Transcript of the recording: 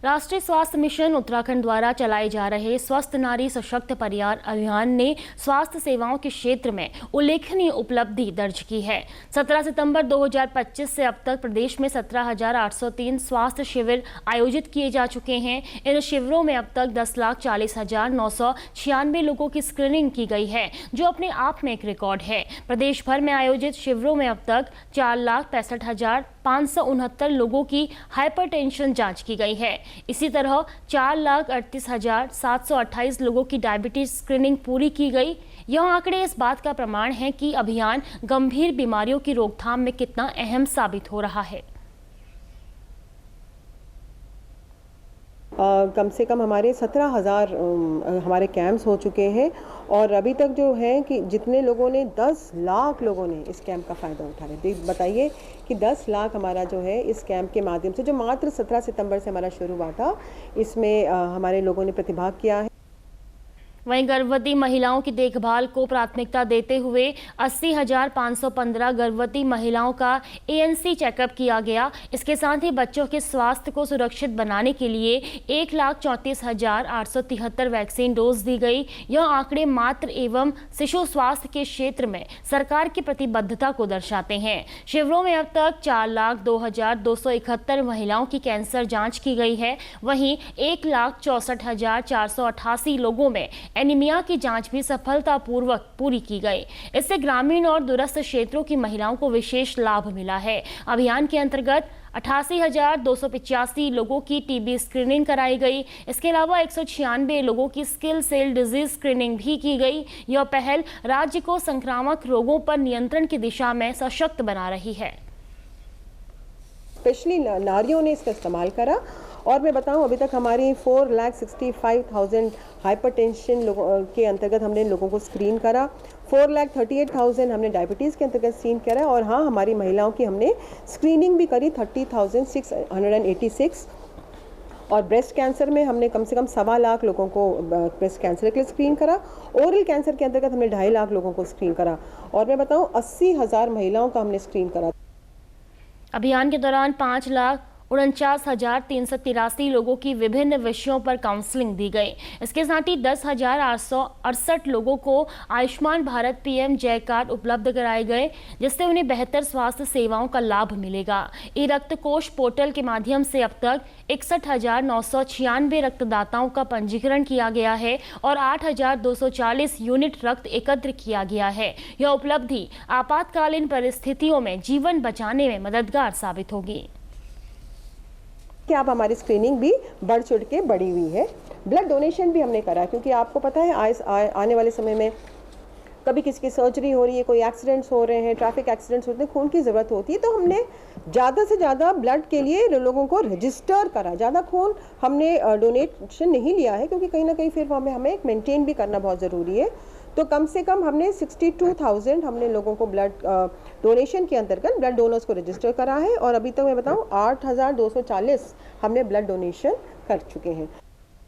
राष्ट्रीय स्वास्थ्य मिशन उत्तराखंड द्वारा चलाए जा रहे स्वस्थ नारी सशक्त परिवार अभियान ने स्वास्थ्य सेवाओं के क्षेत्र में उल्लेखनीय उपलब्धि दर्ज की है। 17 सितंबर 2025 से अब तक प्रदेश में 17,803 स्वास्थ्य शिविर आयोजित किए जा चुके हैं। इन शिविरों में अब तक 10,40,996 लोगों की स्क्रीनिंग की गई है, जो अपने आप में एक रिकॉर्ड है। प्रदेश भर में आयोजित शिविरों में अब तक 4,65,569 लोगों की हाइपरटेंशन जांच की गई है। इसी तरह 4,38,728 लोगों की डायबिटीज स्क्रीनिंग पूरी की गई। यह आंकड़े इस बात का प्रमाण है कि अभियान गंभीर बीमारियों की रोकथाम में कितना अहम साबित हो रहा है। कम से कम हमारे 17,000 हमारे कैंप्स हो चुके हैं और अभी तक जो है कि जितने लोगों ने 10 लाख लोगों ने इस कैंप का फ़ायदा उठाया। बताइए कि 10 लाख हमारा जो है इस कैंप के माध्यम से, जो मात्र 17 सितंबर से हमारा शुरू हुआ था, इसमें हमारे लोगों ने प्रतिभाग किया है। वहीं गर्भवती महिलाओं की देखभाल को प्राथमिकता देते हुए 80,515 गर्भवती महिलाओं का ANC चेकअप किया गया। इसके साथ ही बच्चों के स्वास्थ्य को सुरक्षित बनाने के लिए 1,34,873 वैक्सीन डोज दी गई। यह आंकड़े मातृ एवं शिशु स्वास्थ्य के क्षेत्र में सरकार की प्रतिबद्धता को दर्शाते हैं। शिविरों में अब तक 4,02,271 महिलाओं की कैंसर जाँच की गई है। वहीं 1,64,488 लोगों में एनीमिया की जांच भी सफलतापूर्वक पूरी की गई। इससे ग्रामीण और दूरस्थ क्षेत्रों की महिलाओं को विशेष लाभ मिला है। अभियान के अंतर्गत 88,285 लोगों की टीबी स्क्रीनिंग कराई गई। इसके अलावा 196 लोगों की स्किल सेल डिजीज स्क्रीनिंग भी की गई। यह पहल राज्य को संक्रामक रोगों पर नियंत्रण की दिशा में सशक्त बना रही है। स्पेशली नारियों ने इसका इस्तेमाल करा और मैं बताऊं, अभी तक हमारी 4,65,000 हाइपरटेंशन लोगों के अंतर्गत हमने लोगों को स्क्रीन करा। 4,38,000 हमने डायबिटीज़ के अंतर्गत स्क्रीन करा और हाँ, हमारी महिलाओं की हमने स्क्रीनिंग भी करी 30,686 और ब्रेस्ट कैंसर में हमने कम से कम 1.25 लाख लोगों को ब्रेस्ट कैंसर के लिए स्क्रीन करा। ओरल कैंसर के अंतर्गत हमने 2.5 लाख लोगों को स्क्रीन करा और मैं बताऊं 80,000 महिलाओं का हमने स्क्रीन करा। अभियान के दौरान 5,49,383 लोगों की विभिन्न विषयों पर काउंसलिंग दी गई। इसके साथ ही 10,868 लोगों को आयुष्मान भारत PM जय कार्ड उपलब्ध कराए गए, जिससे उन्हें बेहतर स्वास्थ्य सेवाओं का लाभ मिलेगा। ई रक्त कोष पोर्टल के माध्यम से अब तक 61,996 रक्तदाताओं का पंजीकरण किया गया है और 8,240 यूनिट रक्त एकत्र किया गया है। यह उपलब्धि आपातकालीन परिस्थितियों में जीवन बचाने में मददगार साबित होगी। कि आप हमारी स्क्रीनिंग भी बढ़ चढ़ के बढ़ी हुई है। ब्लड डोनेशन भी हमने करा, क्योंकि आपको पता है आने वाले समय में कभी किसी की सर्जरी हो रही है, कोई एक्सीडेंट्स हो रहे हैं, ट्रैफिक एक्सीडेंट्स होते हैं, खून की ज़रूरत होती है, तो हमने ज़्यादा से ज़्यादा ब्लड के लिए लोगों को रजिस्टर करा। ज़्यादा खून हमने डोनेशन नहीं लिया है, क्योंकि कहीं ना कहीं फिर हमें एक मेंटेन भी करना बहुत ज़रूरी है। तो कम से कम हमने 62,000 हमने लोगों को ब्लड डोनेशन के अंतर्गत ब्लड डोनर्स को रजिस्टर करा है और अभी तक मैं बताऊं 8,240 हमने ब्लड डोनेशन कर चुके हैं।